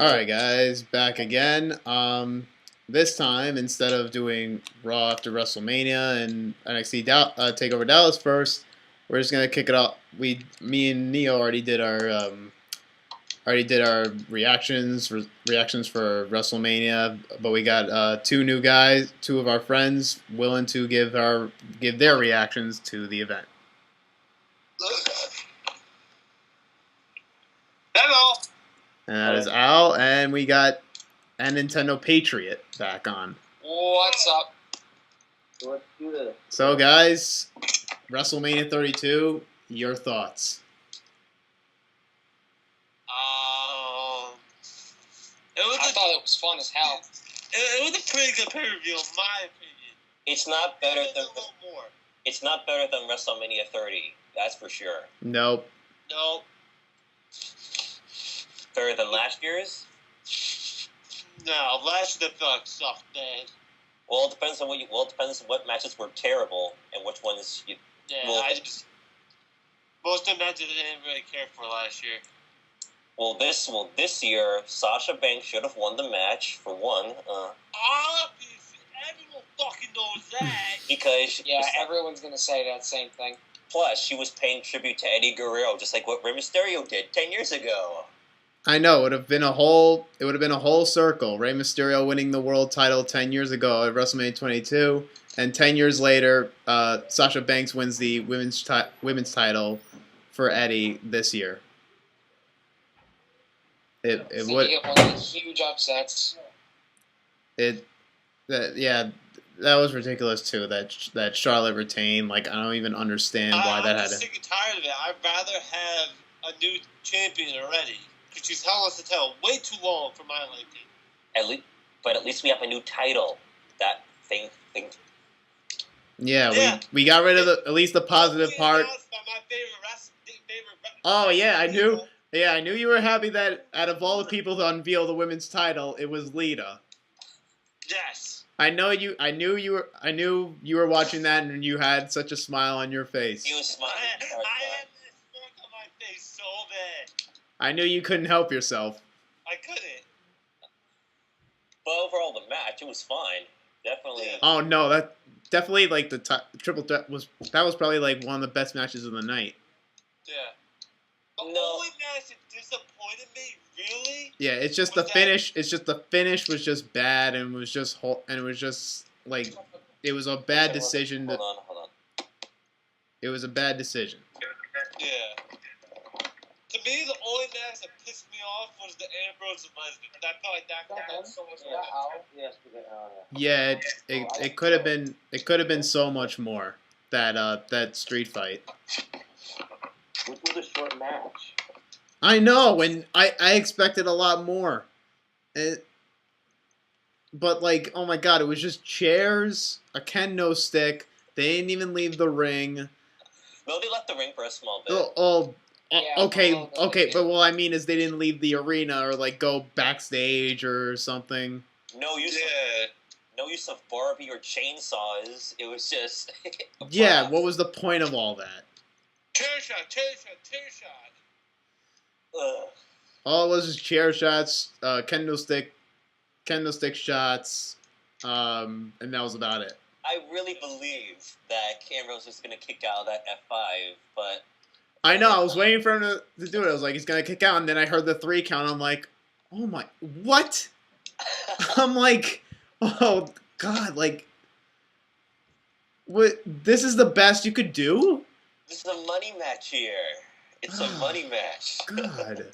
Alright guys, back again. This time, instead of doing Raw after WrestleMania and NXT Takeover Dallas first, we're just gonna kick it off. Me and Neo already did our reactions for WrestleMania, but we got two new guys, two of our friends, willing to give their reactions to the event. Hello. And that is Al, and we got Anintendo Patriot back on. What's up? Let's do this. So, guys, WrestleMania 32, your thoughts? I thought it was fun as hell. It was a pretty good pay-per-view, in my opinion. It's not better than a little more. It's not better than WrestleMania 30. That's for sure. Nope. No. Better than last year's? No, last year the sucked, man. Well, it depends on what matches were terrible and which ones you. Yeah, most of the matches I didn't really care for last year. Well, this year, Sasha Banks should have won the match for one. Obviously, everyone fucking knows that. Because everyone's gonna say that same thing. Plus, she was paying tribute to Eddie Guerrero, just like what Rey Mysterio did 10 years ago. I know, it would have been a whole circle. Rey Mysterio winning the world title 10 years ago at WrestleMania 22, and 10 years later, Sasha Banks wins the women's title for Eddie this year. It would. You get one of the huge upsets. That was ridiculous too. That Charlotte retained. Like, I don't even understand why that had. I'm sick and tired of it. I'd rather have a new champion already. Because she's held us the title way too long for my liking. But at least we have a new title. That thing. Yeah, we got rid of at least the positive part. My favorite. Oh yeah, I knew. Yeah, I knew you were happy that out of all the people to unveil the women's title, it was Lita. Yes. I knew you were watching that, and you had such a smile on your face. You were smiling. I had this look on my face so bad. I knew you couldn't help yourself. I couldn't. But overall, the match, it was fine. Definitely. Yeah. Oh no, that definitely like the triple threat was probably like one of the best matches of the night. Yeah. The only match that disappointed me, really. Yeah, it's just the finish. It's just the finish was just bad, and it was just like it was a bad decision. Hold on. It was a bad decision. Yeah. To me, the only match that pissed me off was the Ambrose and Lesnar. I felt like that had so much more. Yeah, it could have been. It could have been so much more. That street fight. Which was a short match. I know, and I expected a lot more. But like, oh my god, it was just chairs, a kendo stick. They didn't even leave the ring. No, they left the ring for a small bit. Okay, but what I mean is they didn't leave the arena or like go backstage or something. No use of Barbie or chainsaws. It was just. Yeah, what was the point of all that? Chair shot. All it was chair shots, kendo stick shots, and that was about it. I really believe that Ambrose was going to kick out of that F5, but... I know, I was waiting for him to do it. I was like, he's going to kick out, and then I heard the 3 count. I'm like, oh my, what? I'm like, oh god, like, what? This is the best you could do? This is a money match here. It's a money match. God.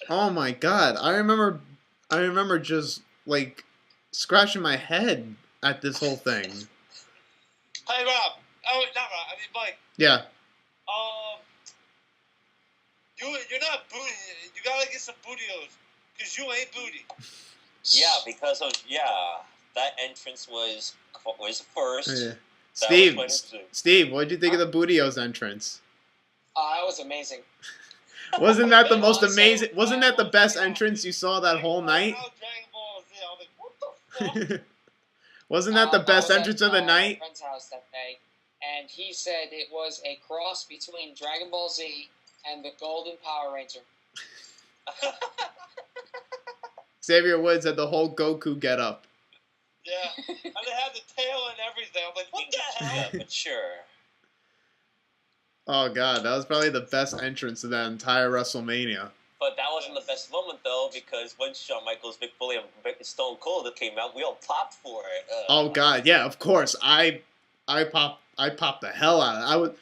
Oh my god. I remember just like scratching my head at this whole thing. Hey Rob. Oh, not Rob. I mean Mike. Yeah. You're not booty. You gotta get some bootios, cause you ain't booty. Yeah, because of that entrance was first. Yeah. Steve, what did you think of the Bootios entrance? That was amazing. Wasn't that the most amazing? Wasn't that the best entrance you saw that whole night? Wasn't that the best entrance of the night? I was at my friend's house that day, and he said it was a cross between Dragon Ball Z and the Golden Power Ranger. Xavier Woods had the whole Goku get up. Yeah, and they had the tail and everything. I'm like, what the hell? Yeah, but sure. Oh god, that was probably the best entrance of that entire WrestleMania. But that wasn't the best moment, though, because when Shawn Michaels, Mick Foley, and Stone Cold came out, we all popped for it. Oh god, yeah, of course. I popped the hell out of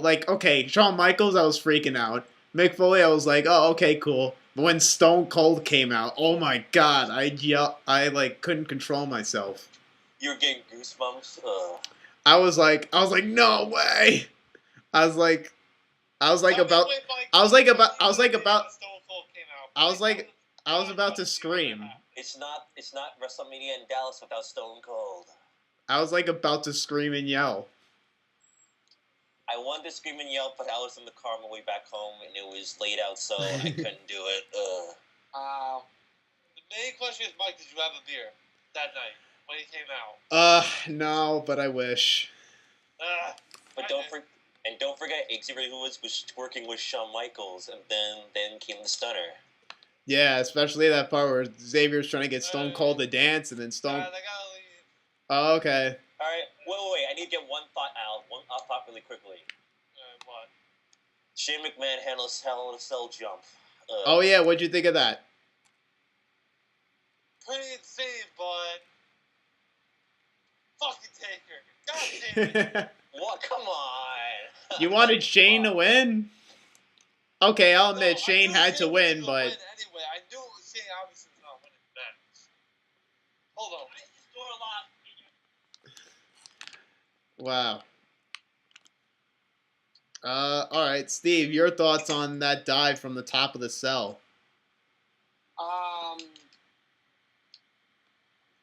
it. Okay, Shawn Michaels, I was freaking out. Mick Foley, I was like, oh, okay, cool. But when Stone Cold came out, oh my god, I couldn't control myself. You were getting goosebumps. I was like, no way. I was like about to scream. It's not WrestleMania in Dallas without Stone Cold. I was like about to scream and yell. I wanted to scream and yell, but I was in the car on my way back home, and it was late out, so I couldn't do it. Wow. The main question is, Mike, did you have a beer that night when he came out? No, but I wish. But don't forget, Xavier Woods was working with Shawn Michaels, and then came the stunner. Yeah, especially that part where Xavier's trying to get Stone Cold to dance, and then They gotta leave. Oh, okay. All right, wait. I need to get one thought out. One thought really quickly. What? Shane McMahon handles Hell in a Cell jump. Oh yeah, what'd you think of that? Pretty insane, but fucking Taker. God damn it. What? Come on. You wanted Shane to win? Okay, I'll admit No, Shane had to win, but anyway, I knew Shane obviously was not winning the match. Hold on. wow. All right, Steve, your thoughts on that dive from the top of the cell?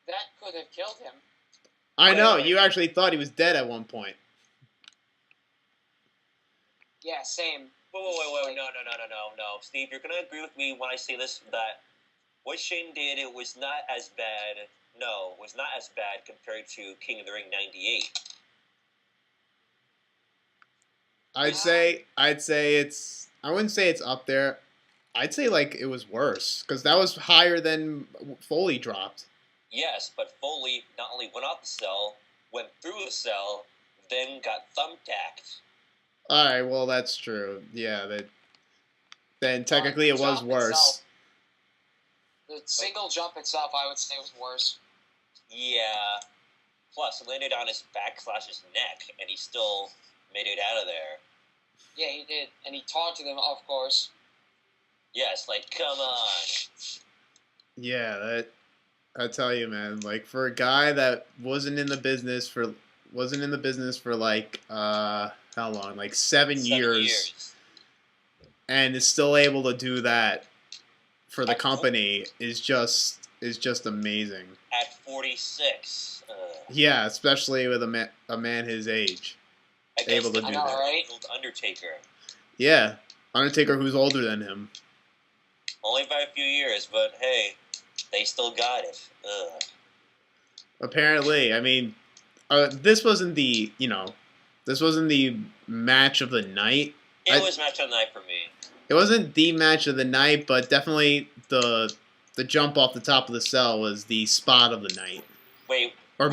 That could have killed him. I know, you actually thought he was dead at one point. Yeah, same. Wait, no. Steve, you're going to agree with me when I say this, that what Shane did, it was not as bad. No, it was not as bad compared to King of the Ring 98. I'd say it's, I wouldn't say it's up there. I'd say like it was worse because that was higher than Foley dropped. Yes, but Foley not only went off the cell, went through the cell, then got thumbtacked. All right, well that's true. Yeah, then technically it was worse. The single jump itself, I would say, was worse. Yeah. Plus, it landed on his back / his neck, and he still made it out of there. Yeah, he did, and he taunted him, of course. Yes, like, come on. Yeah, I tell you, man, like for a guy that wasn't in the business for like how long? Like 7 years. And is still able to do that for the company is just amazing. At 46. Yeah, especially with a man his age. Able to do that. Right? Undertaker. Yeah, Undertaker who's older than him. Only by a few years, but hey, they still got it. Apparently, I mean, this wasn't the match of the night. It was match of the night for me. It wasn't the match of the night, but definitely the jump off the top of the cell was the spot of the night. Wait, or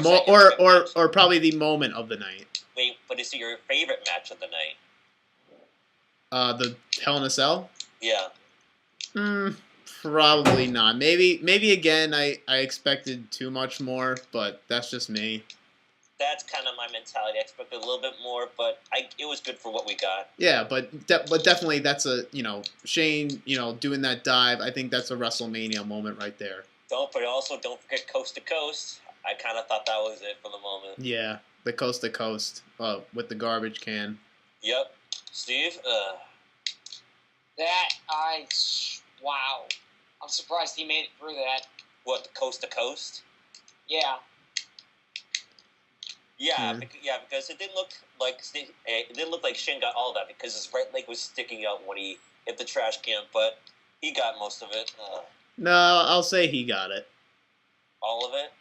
probably the moment of the night. Wait, but is it your favorite match of the night? The Hell in a Cell? Yeah. Probably not. Maybe again. I expected too much more, but that's just me. That's kind of my mentality. I expected a little bit more, but it was good for what we got. Yeah, but definitely that's a Shane doing that dive. I think that's a WrestleMania moment right there. Don't forget Coast to Coast. I kind of thought that was it for the moment. Yeah, the Coast to Coast with the garbage can. Yep. Steve? Wow. I'm surprised he made it through that. What, the Coast to Coast? Yeah. Yeah, because it didn't look like Shane got all of that because his right leg was sticking out when he hit the trash can, but he got most of it. No, I'll say he got it. All of it?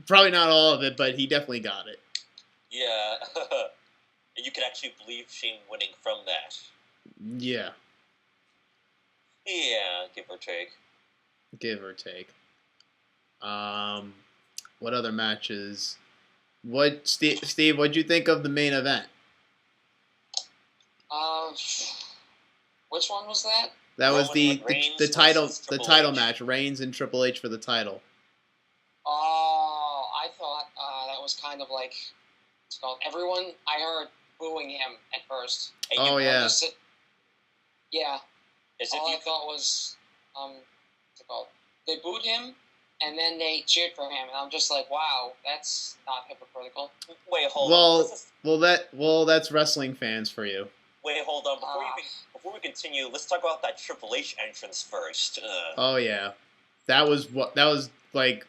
Probably not all of it, but he definitely got it. Yeah. And you could actually believe Shane winning from that. Yeah. Yeah, give or take. give or take. What other matches? What Steve? What'd you think of the main event? Uh, which one was that? That was Roman the Reigns title versus the Triple title H. match. Reigns and Triple H for the title. Oh, I thought that was kind of like it's called. Everyone I heard booing him at first. And Oh, you, yeah. Yeah. as if All you I thought was what's it called? They booed him, and then they cheered for him, and I'm just like, wow, that's not hypocritical. wait, hold on. Well, that's wrestling fans for you. Wait, hold on. Before we continue, let's talk about that Triple H entrance first. Oh yeah, that was like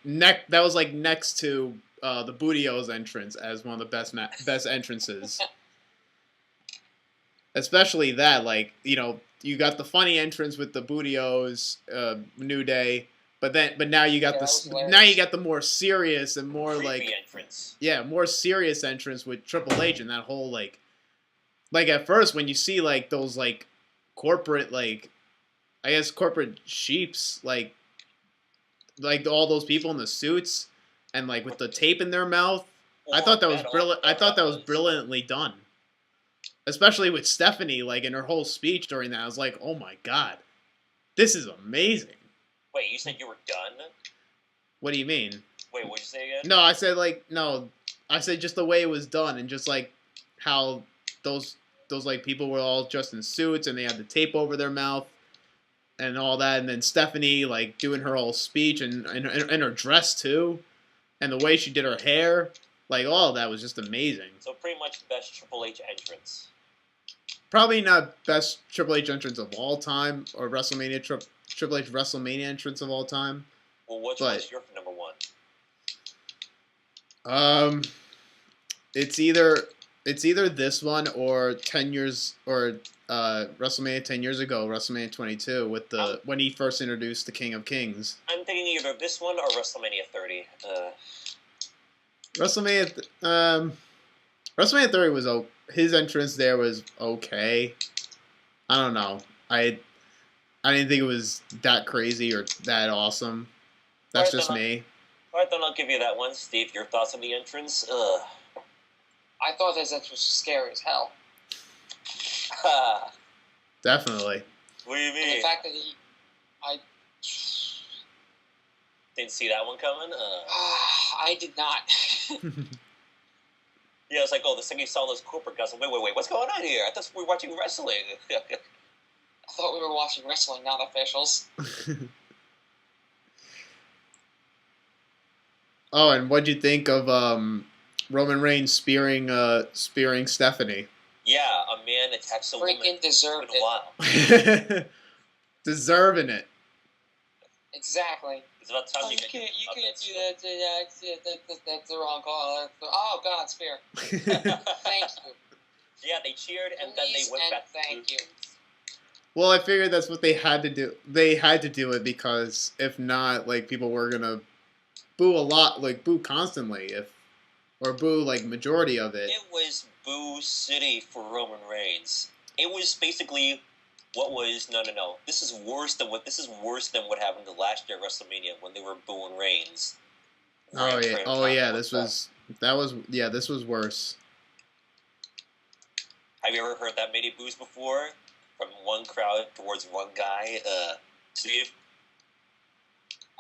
next to the Bootio's entrance as one of the best entrances. Especially that, like, you got the funny entrance with the Bootio's New Day, but now you got the more serious and more creepy entrance. Yeah, more serious entrance with Triple H and that whole like at first when you see like those like corporate I guess corporate sheeps like all those people in the suits and like with the tape in their mouth. I thought that was brilliant. I thought that was brilliantly done. Especially with Stephanie, like in her whole speech during that, I was like, "Oh my god, this is amazing." Wait, you said you were done? What do you mean? Wait, what'd you say again? No, I said I said just the way it was done and just like how those like people were all dressed in suits and they had the tape over their mouth and all that, and then Stephanie like doing her whole speech and her dress too, and the way she did her hair, like all of that was just amazing. So pretty much best Triple H entrance. Probably not best Triple H entrance of all time or WrestleMania Triple H WrestleMania entrance of all time. Well, what's your number one? It's either this one or 10 years or WrestleMania 10 years ago, WrestleMania 22 with when he first introduced the King of Kings. I'm thinking either this one or WrestleMania 30. WrestleMania 30 was his entrance there was okay. I don't know. I didn't think it was that crazy or that awesome. That's just me. Alright, then I'll give you that one. Steve, your thoughts on the entrance? I thought his entrance was scary as hell. Definitely. What do you mean? And the fact that I didn't see that one coming? I did not. Yeah, it's like, the second you saw those corporate guys, wait, what's going on here? I thought we were watching wrestling. I thought we were watching wrestling, not officials. Oh, and what'd you think of Roman Reigns spearing Stephanie? Yeah, a man attacks a woman. Freaking deserved it. Wow. Deserving it. Exactly. It's about time you can't do that. That's the wrong call. Oh God, spear. Thank you. Yeah, they cheered and then they went back. Thank you. Well, I figured that's what they had to do. They had to do it because if not, like people were gonna boo a lot, like boo constantly, or boo like majority of it. It was Boo City for Roman Reigns. It was basically what was no. This is worse than what happened to last year at WrestleMania when they were booing Reigns. This was worse. Have you ever heard that many boos before from one crowd towards one guy? Steve?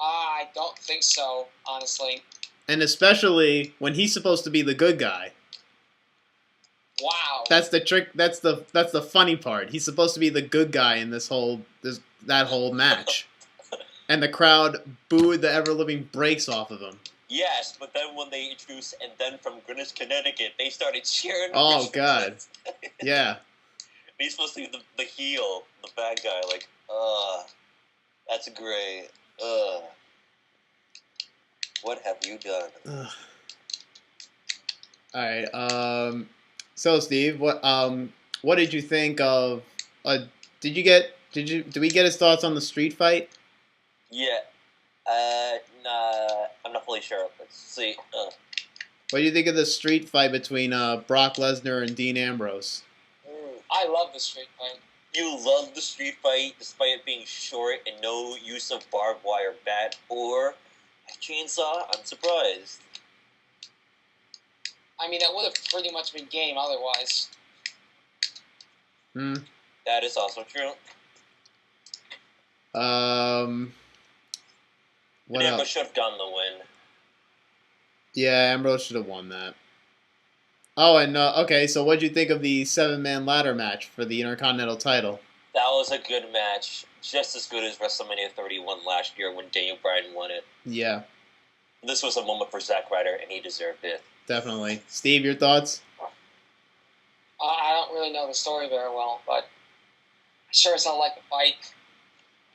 I don't think so, honestly. And especially when he's supposed to be the good guy. Wow. That's the trick. That's the funny part. He's supposed to be the good guy in that whole match, and the crowd booed the ever living brakes off of him. Yes, but then when they introduced, and then from Greenwich, Connecticut, they started cheering. Oh God, yeah. He's supposed to be the heel, the bad guy. Like, that's great. What have you done? All right. So Steve, what did you think of? Did we get his thoughts on the street fight? Yeah. Nah, I'm not fully sure. Let's see. What do you think of the street fight between Brock Lesnar and Dean Ambrose? I love the street fight. You love the street fight despite it being short and no use of barbed wire bat or a chainsaw. I'm surprised. I mean, that would have pretty much been game otherwise. That is also true. What Ambrose else? should have gotten the win. Yeah, Ambrose should have won that. Oh, and okay, so what'd you think of the 7-man ladder match for the Intercontinental title? That was a good match. Just as good as WrestleMania 31 last year when Daniel Bryan won it. Yeah. This was a moment for Zack Ryder, and he deserved it. Definitely. Steve, your thoughts? I don't really know the story very well, but sure as hell like the fight.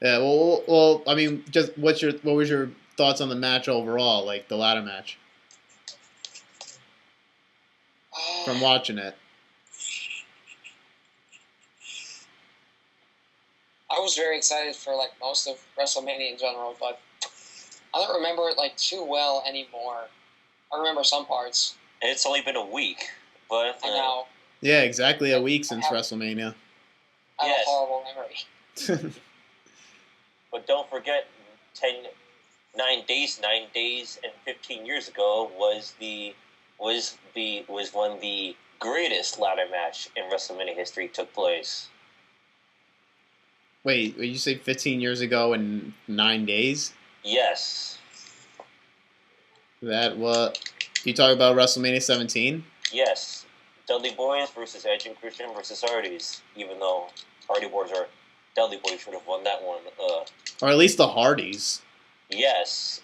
Yeah, well, I mean, just what was your thoughts on the match overall, like the ladder match, from watching it? I was very excited for like most of WrestleMania in general, but I don't remember it like too well anymore. I remember some parts. And it's only been a week, but I know. Yeah, exactly a week since WrestleMania. I have a horrible memory. But don't forget, 9 days and 15 years ago was when the greatest ladder match in WrestleMania history took place. Wait, you say 15 years ago and 9 days? Yes. That what? You talk about WrestleMania 17? Yes. Dudley Boys versus Edge and Christian versus Hardys. Even though Hardy Boys or Dudley Boys should have won that one. Or at least the Hardys. Yes.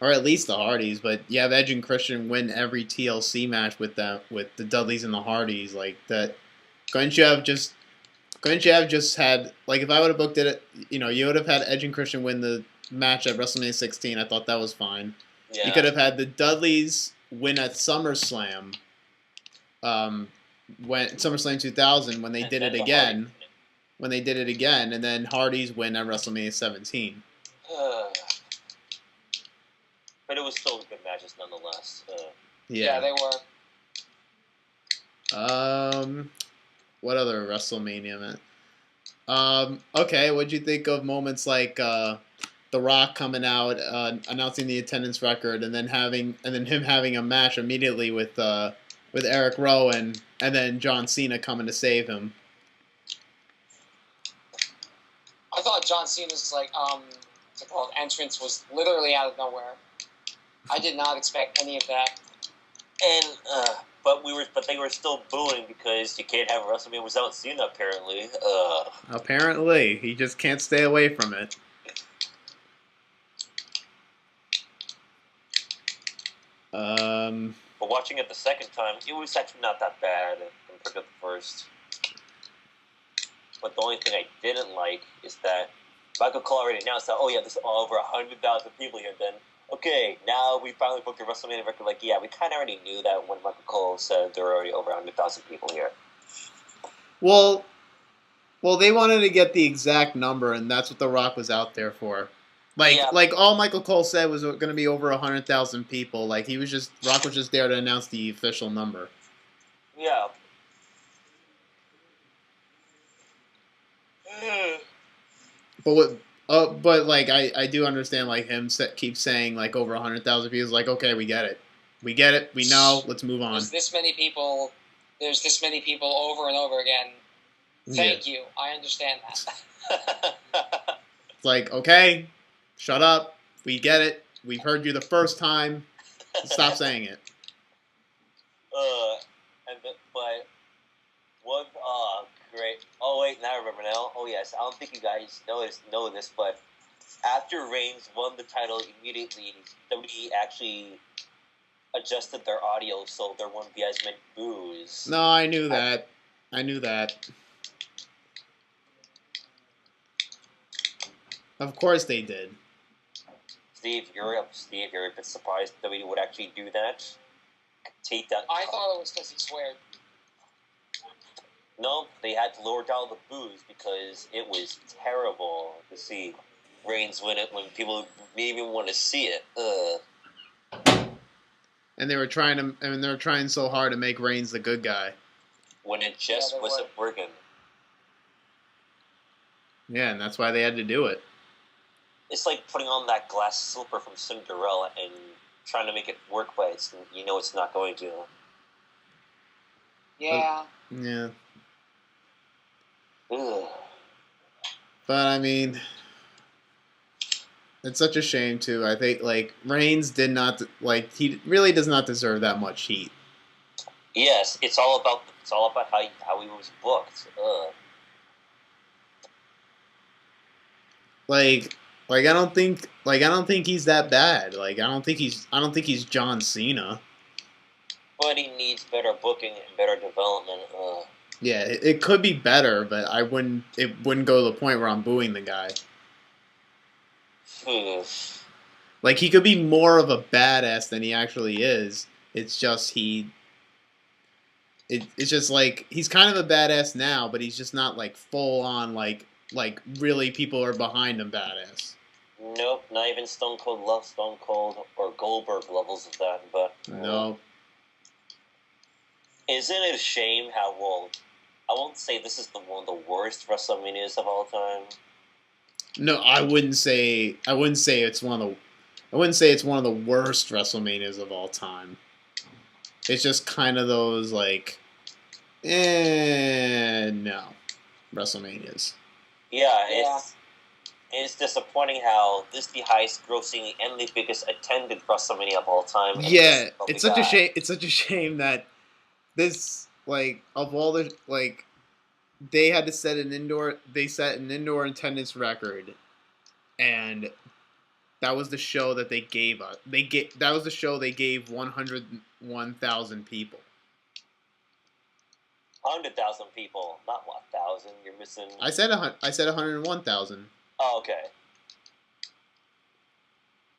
Or at least the Hardys, but you have Edge and Christian win every TLC match with the Dudleys and the Hardys like that. Couldn't you have just had, like, if I would have booked it, you would have had Edge and Christian win the match at WrestleMania 16. I thought that was fine. Yeah. You could have had the Dudleys win at SummerSlam, when SummerSlam 2000 when they did it again. When they did it again, and then Hardys win at WrestleMania 17. But it was still good matches nonetheless. Yeah, they were. What other WrestleMania, man? Okay, what'd you think of moments like The Rock coming out, announcing the attendance record, and then him having a match immediately with Eric Rowan, and then John Cena coming to save him? I thought John Cena's entrance was literally out of nowhere. I did not expect any of that. And but they were still booing because you can't have WrestleMania without Cena. Apparently. Apparently, he just can't stay away from it. But watching it the second time, it was actually not that bad compared to the first. But the only thing I didn't like is that Michael Cole already announced that, there's over 100,000 people here. Then, okay, now we finally booked the WrestleMania record. Like, yeah, we kind of already knew that when Michael Cole said there were already over 100,000 people here. Well, they wanted to get the exact number, and that's what The Rock was out there for. Like all Michael Cole said was going to be over 100,000 people. Like, Rock was just there to announce the official number. Yeah. But I do understand, like, him keep saying, like, over 100,000 people. Like, okay, we get it, we know, let's move on. There's this many people over and over again. Thank you, I understand that. It's like, okay, shut up, we get it, we've heard you the first time, stop saying it. Great. Oh wait, now I remember now. Oh yes, I don't think you guys know this, but after Reigns won the title immediately, WWE actually adjusted their audio so there wouldn't be as many boos. No, I knew that. Of course they did. Steve, you're a bit surprised WWE would actually do that. Take that. I thought it was because he sweared. No, they had to lower down the boos because it was terrible to see Reigns win it when people didn't even want to see it. And they were trying so hard to make Reigns the good guy. When it just wasn't working. Yeah, and that's why they had to do it. It's like putting on that glass slipper from Cinderella and trying to make it work, but it's not going to. Yeah. Yeah. Ugh. But I mean, it's such a shame too. I think like Reigns did not he really does not deserve that much heat. Yes, it's all about how he was booked. Ugh. I don't think he's that bad. I don't think he's John Cena. But he needs better booking and better development. Ugh. Yeah, it could be better, but it wouldn't go to the point where I'm booing the guy. Like he could be more of a badass than he actually is. It's just it's just like he's kind of a badass now, but he's just not like full on like really people are behind him badass. Nope, not even Stone Cold or Goldberg levels of that. But no. Isn't it a shame how I won't say this is one of the worst WrestleManias of all time. No, I wouldn't say it's one of the worst WrestleManias of all time. It's just kind of those like, no, WrestleManias. Yeah, it's disappointing how this is the highest grossing and the biggest attended WrestleMania of all time. Yeah, it's such a shame. It's such a shame that this of all the they had to set an indoor attendance record, and that was the show that they gave us. That was the show they gave 101,000 people. 100,000 people, not 1,000. You're missing. I said 101,000. Oh, okay.